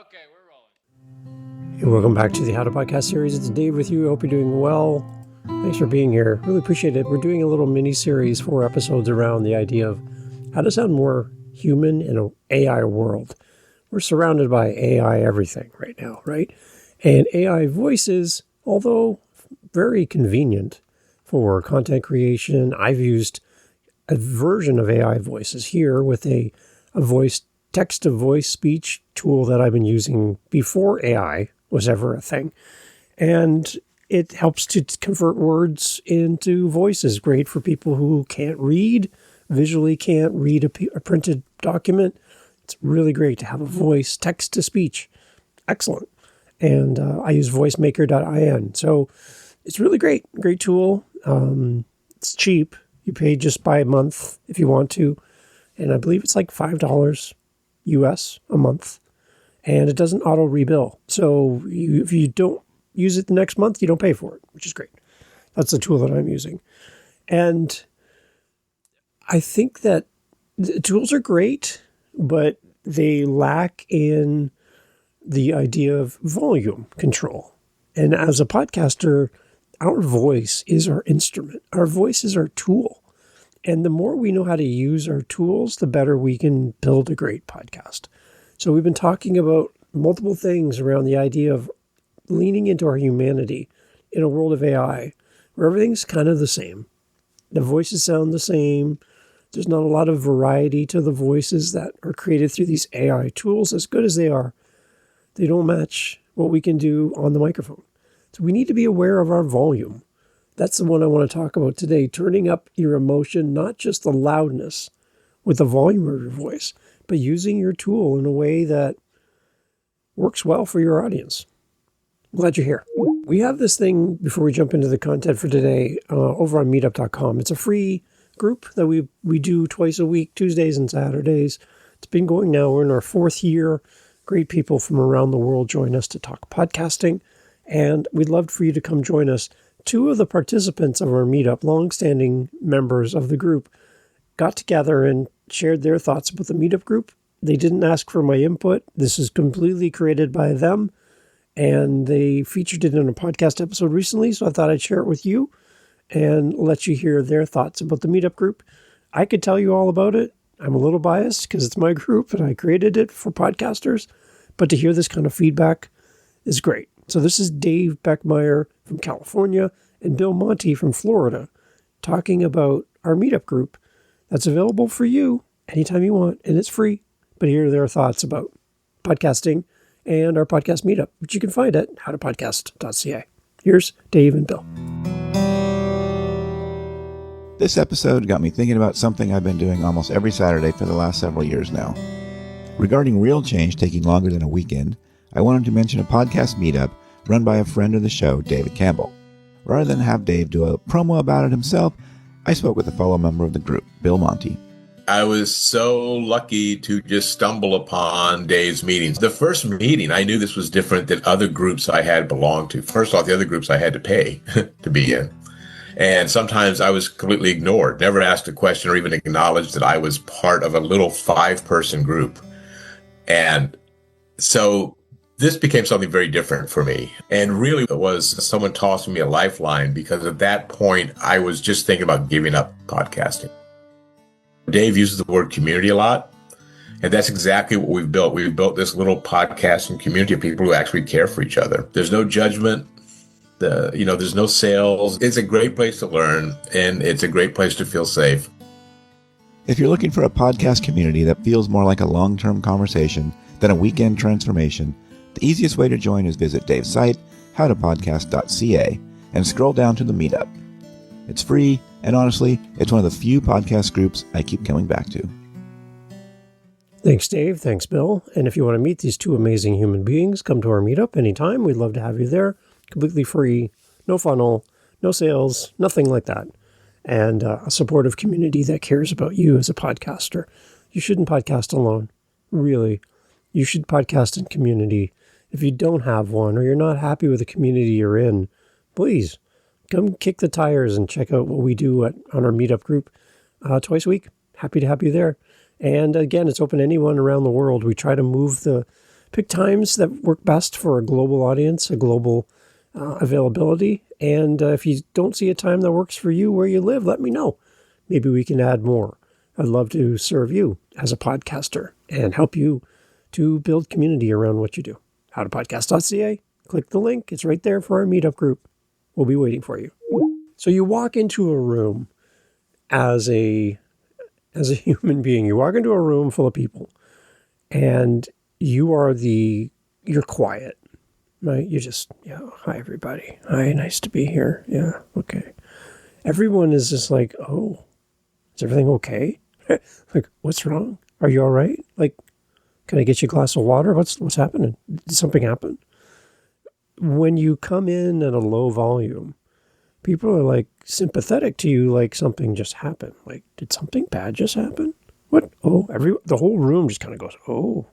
Okay, we're rolling. Hey, welcome back to the How to Podcast series. It's Dave with you. Hope you're doing well. Thanks for being here. Really appreciate it. We're doing a little mini series, 4 episodes around the idea of how to sound more human in an AI world. We're surrounded by AI everything right now, right? And AI voices, although very convenient for content creation, I've used a version of AI voices here with a voice text-to-voice speech tool that I've been using before AI was ever a thing. And it helps to convert words into voices. Great for people who can't read, visually can't read a printed document. It's really great to have a voice, text-to-speech. Excellent. And I use voicemaker.in. So it's really great. Great tool. It's cheap. You pay just by a month if you want to. And I believe it's like $5 US a month. And it doesn't auto rebill. So if you don't use it the next month, you don't pay for it, which is great. That's the tool that I'm using. And I think that the tools are great, but they lack in the idea of volume control. And as a podcaster, our voice is our instrument. Our voice is our tool. And the more we know how to use our tools, the better we can build a great podcast. So we've been talking about multiple things around the idea of leaning into our humanity in a world of AI, where everything's kind of the same. The voices sound the same. There's not a lot of variety to the voices that are created through these AI tools, as good as they are. They don't match what we can do on the microphone. So we need to be aware of our volume. That's the one I want to talk about today, turning up your emotion, not just the loudness with the volume of your voice, but using your tool in a way that works well for your audience. I'm glad you're here. We have this thing, before we jump into the content for today, over on meetup.com. It's a free group that we do twice a week, Tuesdays and Saturdays. It's been going now. We're in our 4th year. Great people from around the world join us to talk podcasting. And we'd love for you to come join us. 2 of the participants of our meetup, longstanding members of the group, got together and shared their thoughts about the meetup group. They didn't ask for my input. This is completely created by them, and they featured it in a podcast episode recently, so I thought I'd share it with you and let you hear their thoughts about the meetup group. I could tell you all about it. I'm a little biased because it's my group and I created it for podcasters, but to hear this kind of feedback is great. So this is Dave Beckmeyer from California and Bill Monty from Florida talking about our meetup group that's available for you anytime you want, and it's free. But here are their thoughts about podcasting and our podcast meetup, which you can find at howtopodcast.ca. Here's Dave and Bill. This episode got me thinking about something I've been doing almost every Saturday for the last several years now. Regarding real change taking longer than a weekend, I wanted to mention a podcast meetup run by a friend of the show, David Campbell. Rather than have Dave do a promo about it himself, I spoke with a fellow member of the group, Bill Monty. I was so lucky to just stumble upon Dave's meetings. The first meeting, I knew this was different than other groups I had belonged to. First off, the other groups I had to pay to be in. And sometimes I was completely ignored, never asked a question or even acknowledged that I was part of a little 5-person group. And so this became something very different for me. And really it was someone tossing me a lifeline, because at that point I was just thinking about giving up podcasting. Dave uses the word community a lot, and that's exactly what we've built. We've built this little podcasting community of people who actually care for each other. There's no judgment. There's no sales. It's a great place to learn, and it's a great place to feel safe. If you're looking for a podcast community that feels more like a long-term conversation than a weekend transformation, the easiest way to join is visit Dave's site, howtopodcast.ca, and scroll down to the meetup. It's free, and honestly, it's one of the few podcast groups I keep coming back to. Thanks, Dave. Thanks, Bill. And if you want to meet these 2 amazing human beings, come to our meetup anytime. We'd love to have you there. Completely free, no funnel, no sales, nothing like that. And a supportive community that cares about you as a podcaster. You shouldn't podcast alone. Really. You should podcast in community. If you don't have one, or you're not happy with the community you're in, please come kick the tires and check out what we do on our meetup group twice a week. Happy to have you there. And again, it's open to anyone around the world. We try to move the Pick times that work best for a global audience, a global availability. And if you don't see a time that works for you where you live, let me know. Maybe we can add more. I'd love to serve you as a podcaster and help you to build community around what you do. howtopodcast.ca. Click the link. It's right there for our meetup group. We'll be waiting for you. So you walk into a room as a human being. You walk into a room full of people and you're quiet, right? You just, hi everybody. Hi, nice to be here. Yeah, okay. Everyone is just like, oh, is everything okay? Like, what's wrong? Are you all right? Like, can I get you a glass of water? What's happening? Did something happen? When you come in at a low volume, people are like sympathetic to you, like something just happened. Like, did something bad just happen? What? Oh, the whole room just kind of goes, oh.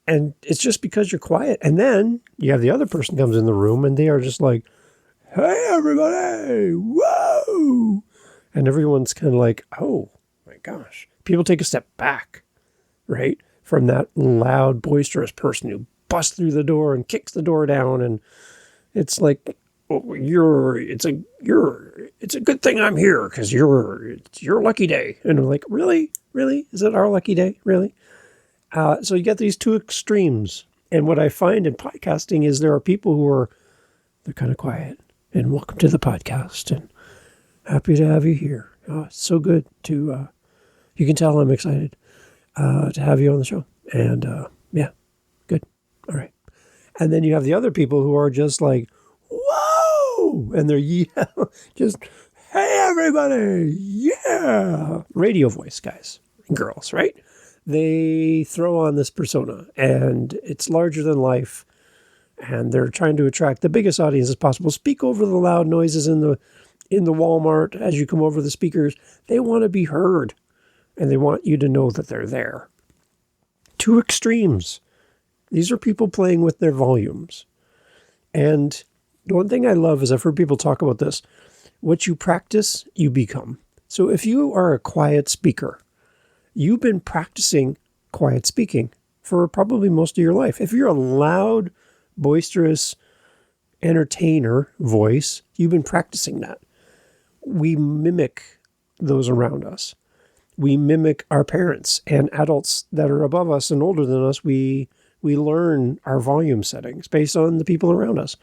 And it's just because you're quiet. And then you have the other person comes in the room and they are just like, hey, everybody, whoa. And everyone's kind of like, oh my gosh. People take a step back, right? From that loud, boisterous person who busts through the door and kicks the door down. And it's like, oh, it's a good thing I'm here because it's your lucky day. And I'm like, really? Really? Is it our lucky day? Really? So you get these two extremes. And what I find in podcasting is there are people they're kind of quiet. And welcome to the podcast. And happy to have you here. It's so good to, you can tell I'm excited to have you on the show. And yeah, good. All right. And then you have the other people who are just like, whoa! And they're just, hey, everybody! Yeah! Radio voice guys and girls, right? They throw on this persona and it's larger than life. And they're trying to attract the biggest audience as possible. Speak over the loud noises in the Walmart as you come over the speakers. They want to be heard. And they want you to know that they're there. Two extremes. These are people playing with their volumes. And the one thing I love is I've heard people talk about this. What you practice, you become. So if you are a quiet speaker, you've been practicing quiet speaking for probably most of your life. If you're a loud, boisterous entertainer voice, you've been practicing that. We mimic those around us. We mimic our parents and adults that are above us and older than us. We learn our volume settings based on the people around us.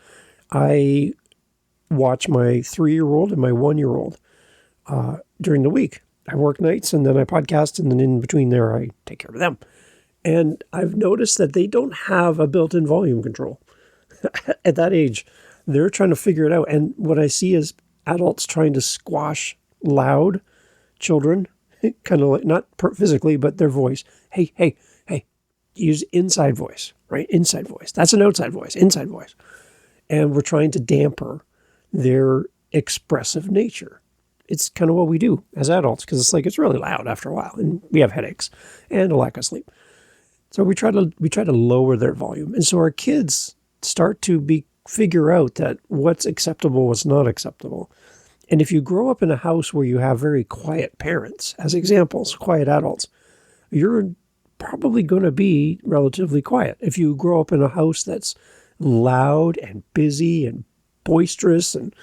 I watch my 3-year-old and my 1-year-old during the week. I work nights and then I podcast, and then in between there, I take care of them. And I've noticed that they don't have a built-in volume control. At that age, they're trying to figure it out. And what I see is adults trying to squash loud children, kind of like, not physically, but their voice. Hey, use inside voice, right? Inside voice. That's an outside voice, inside voice. And we're trying to damper their expressive nature. It's kind of what we do as adults because it's really loud after a while and we have headaches and a lack of sleep. So we try to lower their volume. And so our kids start to figure out that what's acceptable, what's not acceptable. And if you grow up in a house where you have very quiet parents, as examples, quiet adults, you're probably going to be relatively quiet. If you grow up in a house that's loud and busy and boisterous and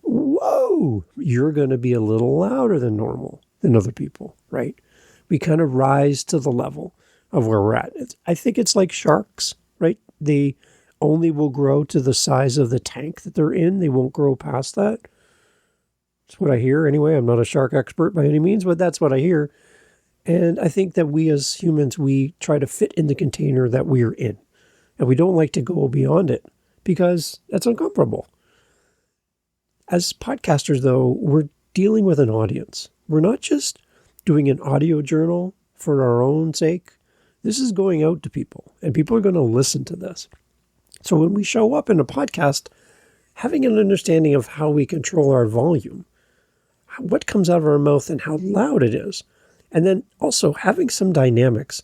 whoa, you're going to be a little louder than normal than other people, right? We kind of rise to the level of where we're at. I think it's like sharks, right? They only will grow to the size of the tank that they're in. They won't grow past that. That's what I hear anyway. I'm not a shark expert by any means, but that's what I hear. And I think that we as humans, we try to fit in the container that we're in. And we don't like to go beyond it because that's uncomfortable. As podcasters, though, we're dealing with an audience. We're not just doing an audio journal for our own sake. This is going out to people, and people are going to listen to this. So when we show up in a podcast, having an understanding of how we control our volume, what comes out of our mouth and how loud it is, and then also having some dynamics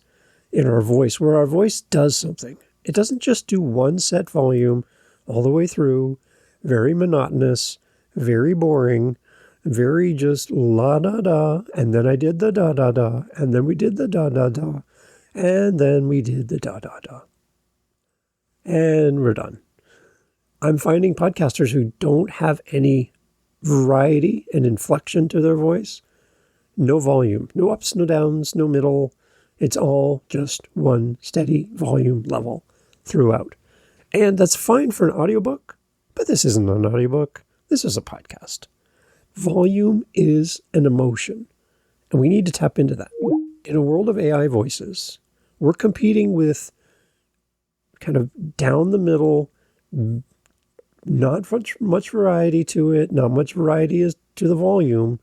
in our voice where our voice does something. It doesn't just do one set volume all the way through, very monotonous, very boring, very just la da da, and then I did the da da da, and then we did the da da da. And then we did the da da da. And we're done. I'm finding podcasters who don't have any variety and inflection to their voice. No volume, no ups, no downs, no middle. It's all just one steady volume level throughout. And that's fine for an audiobook, but this isn't an audiobook. This is a podcast. Volume is an emotion, and we need to tap into that. In a world of AI voices, we're competing with kind of down the middle, not much variety to it, not much variety as to the volume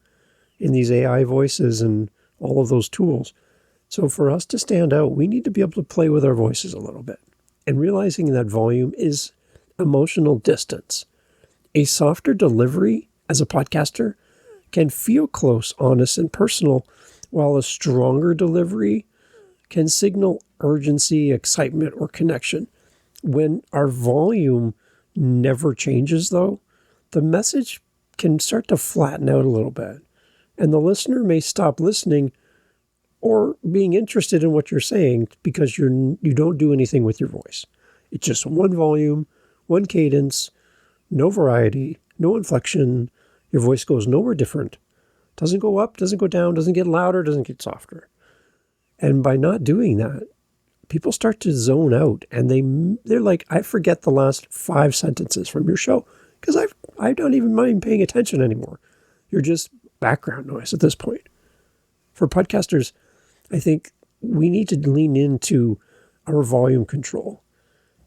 in these AI voices and all of those tools. So for us to stand out, we need to be able to play with our voices a little bit. And realizing that volume is emotional distance. A softer delivery as a podcaster can feel close, honest, and personal, while a stronger delivery can signal urgency, excitement, or connection. When our volume never changes, though, the message can start to flatten out a little bit. And the listener may stop listening or being interested in what you're saying because you don't do anything with your voice. It's just one volume, one cadence, no variety, no inflection. Your voice goes nowhere different. Doesn't go up, doesn't go down, doesn't get louder, doesn't get softer. And by not doing that, people start to zone out, and they're like, I forget the last 5 sentences from your show because I don't even mind paying attention anymore. You're just background noise at this point. For podcasters, I think we need to lean into our volume control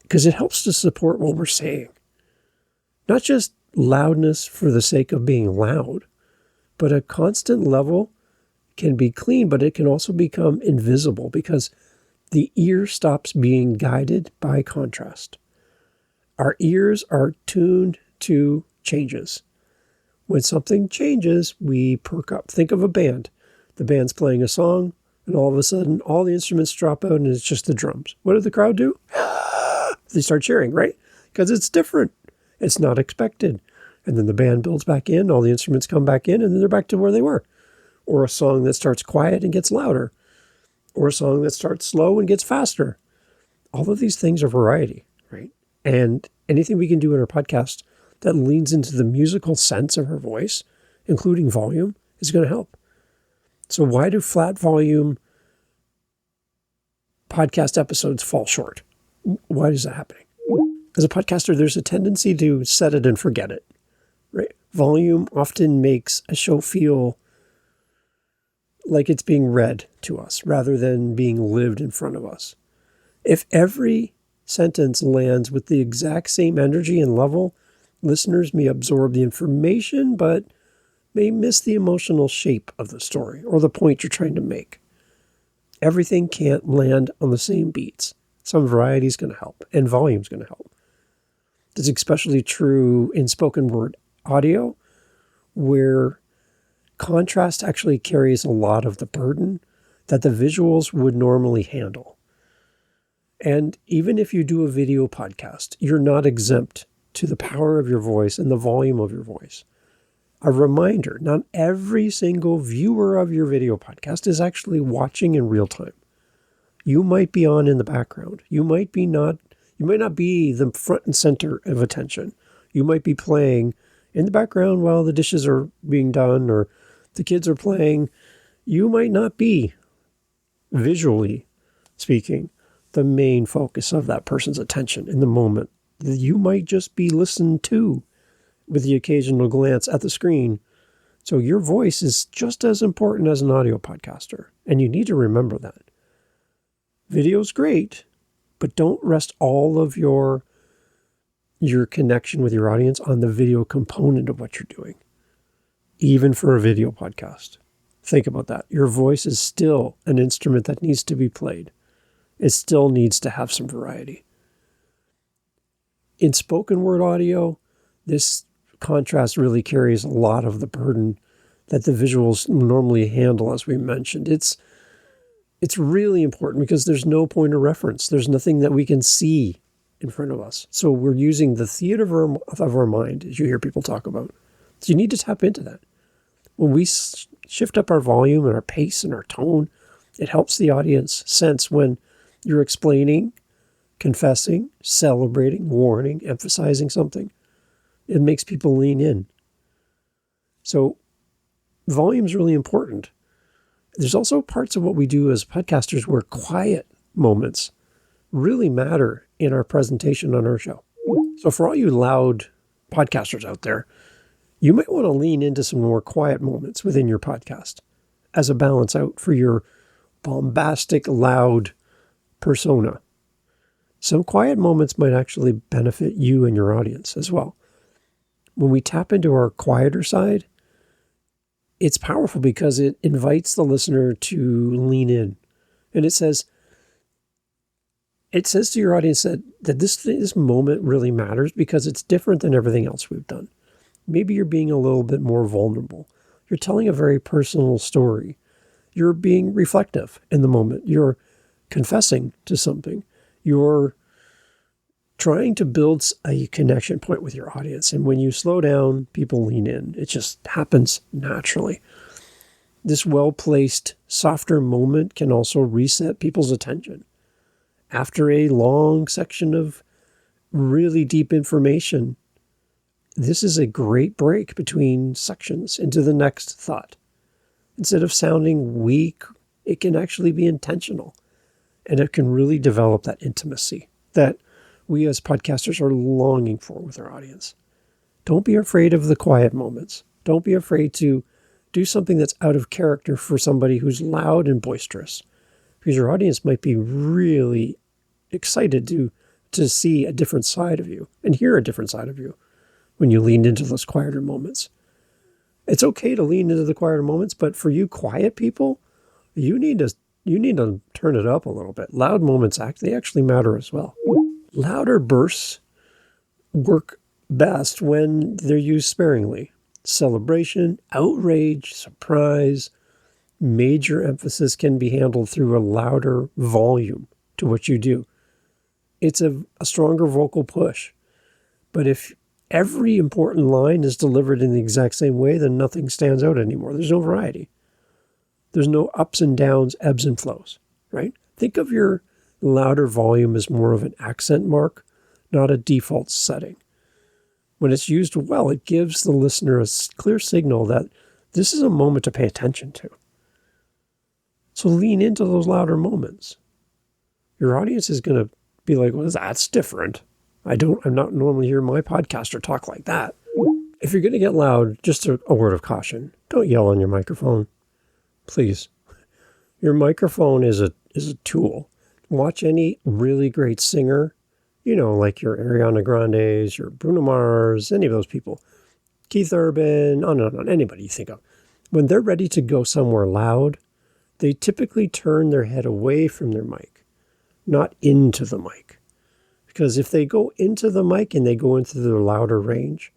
because it helps to support what we're saying. Not just loudness for the sake of being loud, but a constant level can be clean, but it can also become invisible because the ear stops being guided by contrast. Our ears are tuned to changes. When something changes, we perk up. Think of a band. The band's playing a song, and all of a sudden, all the instruments drop out, and it's just the drums. What did the crowd do? They start cheering, right? Because it's different. It's not expected. And then the band builds back in, all the instruments come back in, and then they're back to where they were. Or a song that starts quiet and gets louder. Or a song that starts slow and gets faster. All of these things are variety, right? And anything we can do in our podcast that leans into the musical sense of her voice, including volume, is going to help. So why do flat volume podcast episodes fall short? Why is that happening? As a podcaster, there's a tendency to set it and forget it, right? Volume often makes a show feel like it's being read to us rather than being lived in front of us. If every sentence lands with the exact same energy and level, listeners may absorb the information, but may miss the emotional shape of the story or the point you're trying to make. Everything can't land on the same beats. Some variety is going to help, and volume is going to help. It's especially true in spoken word audio, where contrast actually carries a lot of the burden that the visuals would normally handle. And even if you do a video podcast, you're not exempt to the power of your voice and the volume of your voice. A reminder, not every single viewer of your video podcast is actually watching in real time. You might be on in the background. You might not be the front and center of attention. You might be playing in the background while the dishes are being done or the kids are playing. You might not be, visually speaking, the main focus of that person's attention in the moment. You might just be listened to with the occasional glance at the screen. So your voice is just as important as an audio podcaster, and you need to remember that. Video's great, but don't rest all of your connection with your audience on the video component of what you're doing, even for a video podcast. Think about that. Your voice is still an instrument that needs to be played. It still needs to have some variety. In spoken word audio, this contrast really carries a lot of the burden that the visuals normally handle, as we mentioned. It's really important because there's no point of reference. There's nothing that we can see in front of us. So we're using the theater of our mind, as you hear people talk about. So you need to tap into that. When we shift up our volume and our pace and our tone, It helps the audience sense when you're explaining, confessing, celebrating, warning, emphasizing something. It makes people lean in. So volume is really important. There's also parts of what we do as podcasters where quiet moments really matter in our presentation on our show. So for all you loud podcasters out there, you might want to lean into some more quiet moments within your podcast as a balance out for your bombastic, loud persona. Some quiet moments might actually benefit you and your audience as well. When we tap into our quieter side, it's powerful because it invites the listener to lean in. And it says to your audience that this moment really matters because it's different than everything else we've done. Maybe you're being a little bit more vulnerable. You're telling a very personal story. You're being reflective in the moment. You're confessing to something. You're trying to build a connection point with your audience. And when you slow down, people lean in. It just happens naturally. This well-placed, softer moment can also reset people's attention. After a long section of really deep information, this is a great break between sections into the next thought. Instead of sounding weak, it can actually be intentional. And it can really develop that intimacy that we as podcasters are longing for with our audience. Don't be afraid of the quiet moments. Don't be afraid to do something that's out of character for somebody who's loud and boisterous, because your audience might be really excited to see a different side of you and hear a different side of you when you lean into those quieter moments. It's okay to lean into the quieter moments, but for you quiet people, you need to turn it up a little bit. Loud moments they actually matter as well. Louder bursts work best when they're used sparingly. Celebration, outrage, surprise, major emphasis can be handled through a louder volume to what you do. It's a stronger vocal push. But if every important line is delivered in the exact same way, then nothing stands out anymore. There's no variety. There's no ups and downs, ebbs and flows, right? Think of your louder volume as more of an accent mark, not a default setting. When it's used well, it gives the listener a clear signal that this is a moment to pay attention to. So lean into those louder moments. Your audience is going to be like, well, that's different. I'm not normally hearing my podcaster talk like that. If you're going to get loud, just a word of caution. Don't yell on your microphone. Please. Your microphone is a tool. Watch any really great singer, like your Ariana Grandes, your Bruno Mars, any of those people. Keith Urban, on, anybody you think of. When they're ready to go somewhere loud, they typically turn their head away from their mic, not into the mic. Because if they go into the mic and they go into the louder range,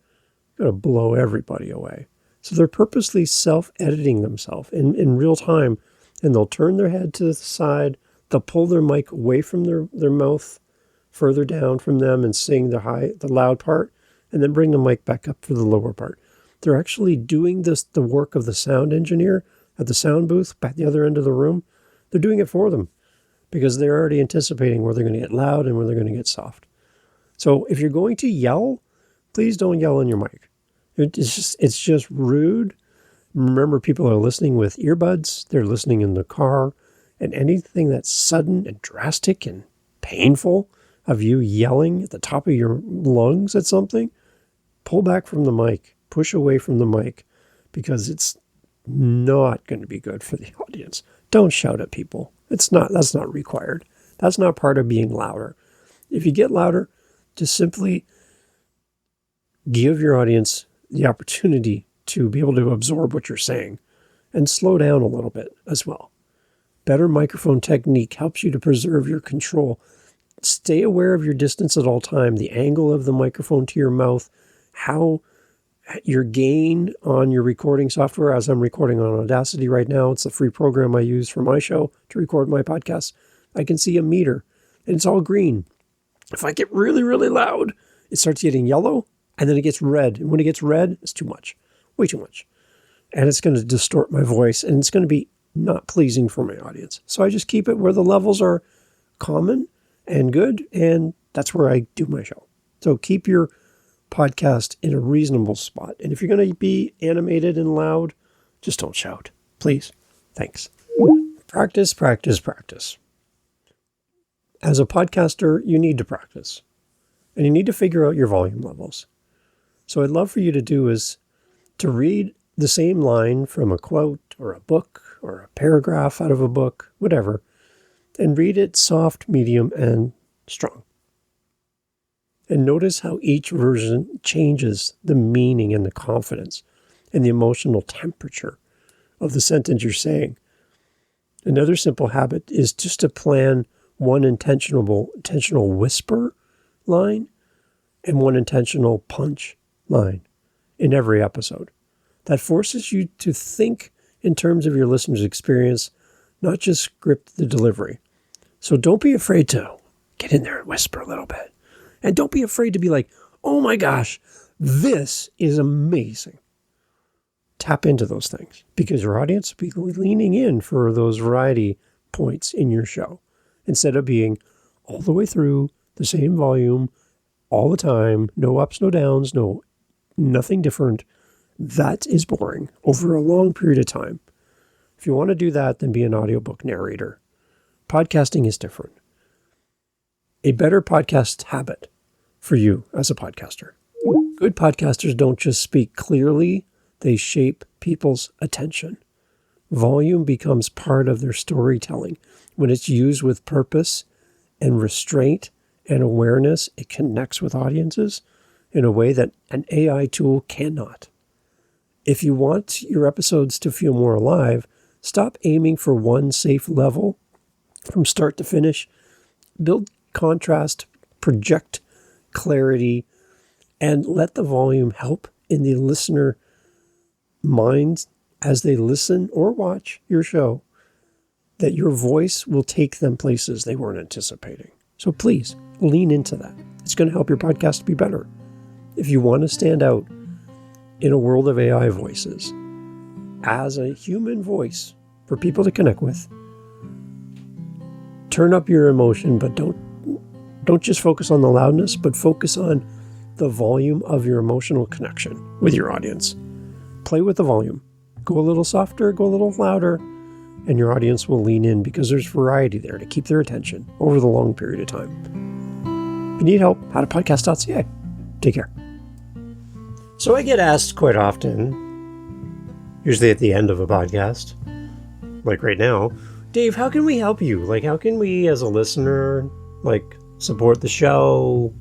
it's going to blow everybody away. So they're purposely self-editing themselves in real time, and they'll turn their head to the side, they'll pull their mic away from their mouth, further down from them, and sing the loud part, and then bring the mic back up for the lower part. They're actually doing the work of the sound engineer at the sound booth at the other end of the room. They're doing it for them, because they're already anticipating where they're going to get loud and where they're going to get soft. So if you're going to yell, please don't yell on your mic. It's just rude. Remember, people are listening with earbuds. They're listening in the car. And anything that's sudden and drastic and painful of you yelling at the top of your lungs at something, pull back from the mic. Push away from the mic, because it's not going to be good for the audience. Don't shout at people. That's not required. That's not part of being louder. If you get louder, just simply give your audience the opportunity to be able to absorb what you're saying and slow down a little bit as well. Better microphone technique helps you to preserve your control. Stay aware of your distance at all time, the angle of the microphone to your mouth, how your gain on your recording software. As I'm recording on Audacity right now, it's a free program I use for my show to record my podcast. I can see a meter, and it's all green. If I get really, really loud, it starts getting yellow, and then it gets red. And when it gets red, it's too much, way too much. And it's going to distort my voice, and it's going to be not pleasing for my audience. So I just keep it where the levels are common and good, and that's where I do my show. So keep your podcast in a reasonable spot. And if you're going to be animated and loud, just don't shout, please. Thanks. Practice, practice, practice. As a podcaster, you need to practice, and you need to figure out your volume levels. So I'd love for you to do is to read the same line from a quote or a book or a paragraph out of a book, whatever, and read it soft, medium, and strong. And notice how each version changes the meaning and the confidence and the emotional temperature of the sentence you're saying. Another simple habit is just to plan one intentional whisper line and one intentional punch line in every episode. That forces you to think in terms of your listener's experience, not just script the delivery. So don't be afraid to get in there and whisper a little bit. And don't be afraid to be like, oh my gosh, this is amazing. Tap into those things because your audience will be leaning in for those variety points in your show instead of being all the way through the same volume all the time, no ups, no downs, nothing different. That is boring over a long period of time. If you want to do that, then be an audiobook narrator. Podcasting is different. A better podcast habit for you as a podcaster. Good podcasters don't just speak clearly, they shape people's attention. Volume becomes part of their storytelling. When it's used with purpose and restraint and awareness, it connects with audiences in a way that an AI tool cannot. If you want your episodes to feel more alive, stop aiming for one safe level from start to finish. Build contrast, project clarity, and let the volume help in the listener mind as they listen or watch your show, that your voice will take them places they weren't anticipating. So please lean into that. It's going to help your podcast be better. If you want to stand out in a world of AI voices as a human voice for people to connect with, turn up your emotion, but don't just focus on the loudness, but focus on the volume of your emotional connection with your audience. Play with the volume. Go a little softer, go a little louder, and your audience will lean in because there's variety there to keep their attention over the long period of time. If you need help, howtopodcast.ca. Take care. So I get asked quite often, usually at the end of a podcast, like right now, Dave, how can we help you? Like, how can we as a listener, support the show?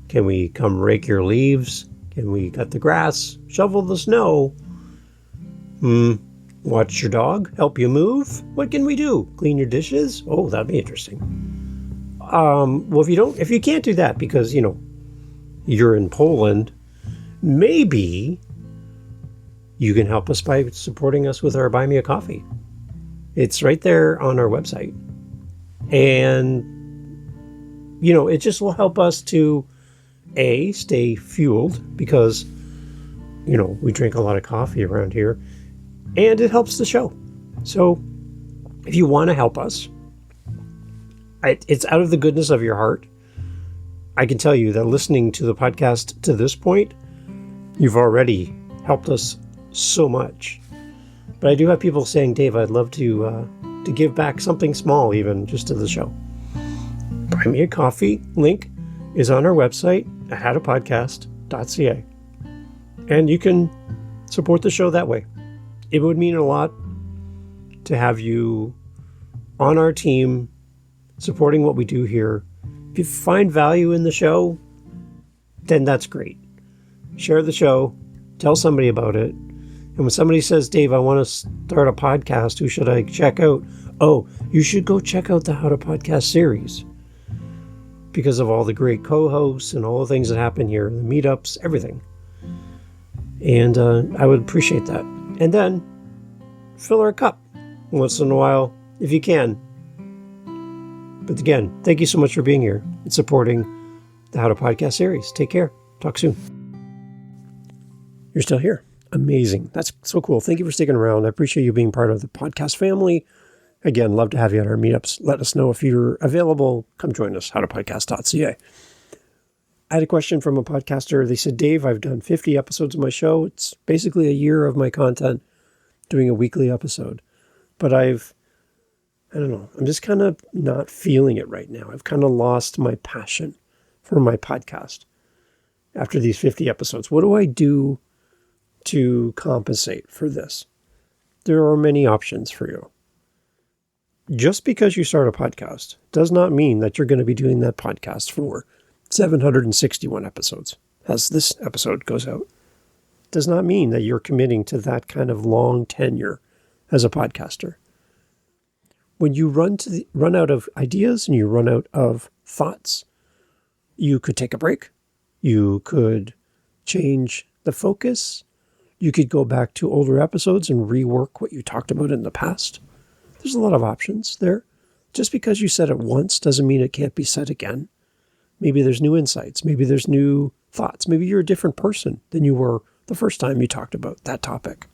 Can we come rake your leaves? Can we cut the grass? Shovel the snow? Watch your dog? Help you move? What can we do? Clean your dishes? Oh, that'd be interesting. Well, if you can't do that because, you're in Poland, maybe you can help us by supporting us with our Buy Me a Coffee. It's right there on our website. And, it just will help us to, A, stay fueled because, we drink a lot of coffee around here. And it helps the show. So if you want to help us, it's out of the goodness of your heart. I can tell you that listening to the podcast to this point, you've already helped us so much. But I do have people saying, Dave, I'd love to give back something small, even just to the show. Buy Me a Coffee link is on our website at howtopodcast.ca. And you can support the show that way. It would mean a lot to have you on our team supporting what we do here. If you find value in the show, then that's great. Share the show, tell somebody about it. And when somebody says, Dave, I want to start a podcast, who should I check out? Oh, you should go check out the How to Podcast series because of all the great co-hosts and all the things that happen here, the meetups, everything. And I would appreciate that. And then fill our cup once in a while if you can. But again, thank you so much for being here and supporting the How to Podcast series. Take care. Talk soon. You're still here. Amazing. That's so cool. Thank you for sticking around. I appreciate you being part of the podcast family. Again, love to have you at our meetups. Let us know if you're available. Come join us, howtopodcast.ca. I had a question from a podcaster. They said, Dave, I've done 50 episodes of my show. It's basically a year of my content doing a weekly episode. But I don't know, I'm just kind of not feeling it right now. I've kind of lost my passion for my podcast after these 50 episodes. What do I do to compensate for this? There are many options for you. Just because you start a podcast does not mean that you're going to be doing that podcast for 761 episodes, as this episode goes out. Does not mean that you're committing to that kind of long tenure as a podcaster. When you run out of ideas and you run out of thoughts, you could take a break. You could change the focus. You could go back to older episodes and rework what you talked about in the past. There's a lot of options there. Just because you said it once doesn't mean it can't be said again. Maybe there's new insights. Maybe there's new thoughts. Maybe you're a different person than you were the first time you talked about that topic.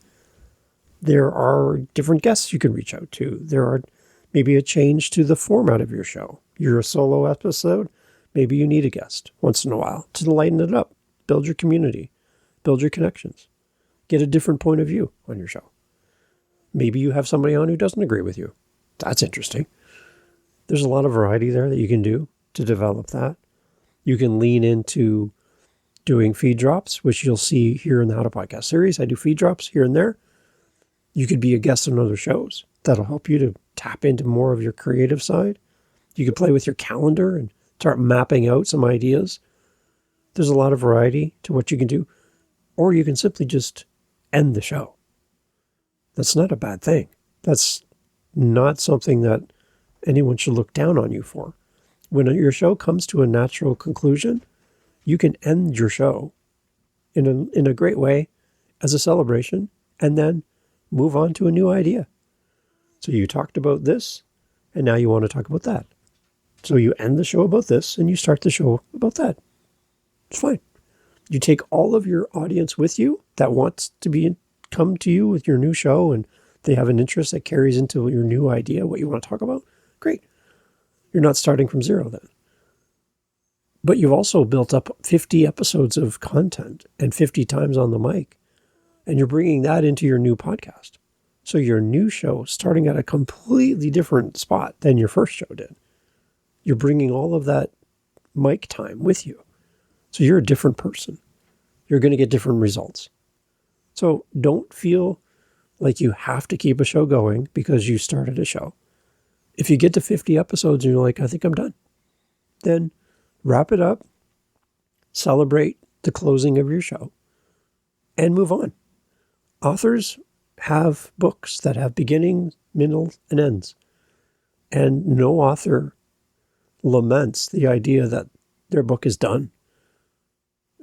There are different guests you can reach out to. There are maybe a change to the format of your show. You're a solo episode. Maybe you need a guest once in a while to lighten it up, build your community, build your connections, get a different point of view on your show. Maybe you have somebody on who doesn't agree with you. That's interesting. There's a lot of variety there that you can do to develop that. You can lean into doing feed drops, which you'll see here in the How to Podcast series. I do feed drops here and there. You could be a guest on other shows. That'll help you to tap into more of your creative side. You could play with your calendar and start mapping out some ideas. There's a lot of variety to what you can do. Or you can simply just end the show. That's not a bad thing. That's not something that anyone should look down on you for. When your show comes to a natural conclusion, you can end your show in a great way as a celebration and then move on to a new idea. So you talked about this, and now you want to talk about that. So you end the show about this, and you start the show about that. It's fine. You take all of your audience with you that wants to come to you with your new show, and they have an interest that carries into your new idea, what you want to talk about. Great. You're not starting from zero then. But you've also built up 50 episodes of content and 50 times on the mic, and you're bringing that into your new podcast. So your new show starting at a completely different spot than your first show did. You're bringing all of that mic time with you. So you're a different person. You're going to get different results. So don't feel like you have to keep a show going because you started a show. If you get to 50 episodes and you're like, I think I'm done, then wrap it up, celebrate the closing of your show, and move on. Authors have books that have beginnings, middles, and ends. And no author laments the idea that their book is done.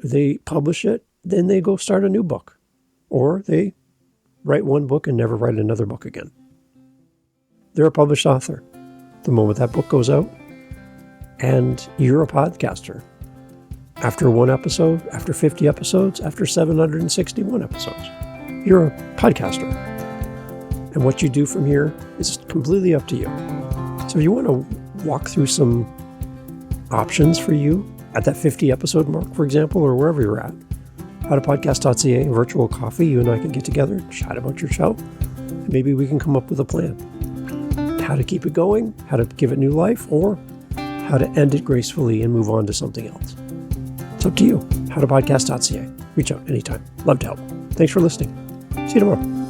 They publish it, then they go start a new book. Or they write one book and never write another book again. They're a published author. The moment that book goes out, and you're a podcaster. After one episode, after 50 episodes, after 761 episodes, you're a podcaster. And what you do from here is completely up to you. So if you want to walk through some options for you at that 50 episode mark, for example, or wherever you're at, howtopodcast.ca, virtual coffee, you and I can get together, chat about your show, and maybe we can come up with a plan. How to keep it going, how to give it new life, or how to end it gracefully and move on to something else. It's up to you. howtopodcast.ca. Reach out anytime. Love to help. Thanks for listening. See you tomorrow.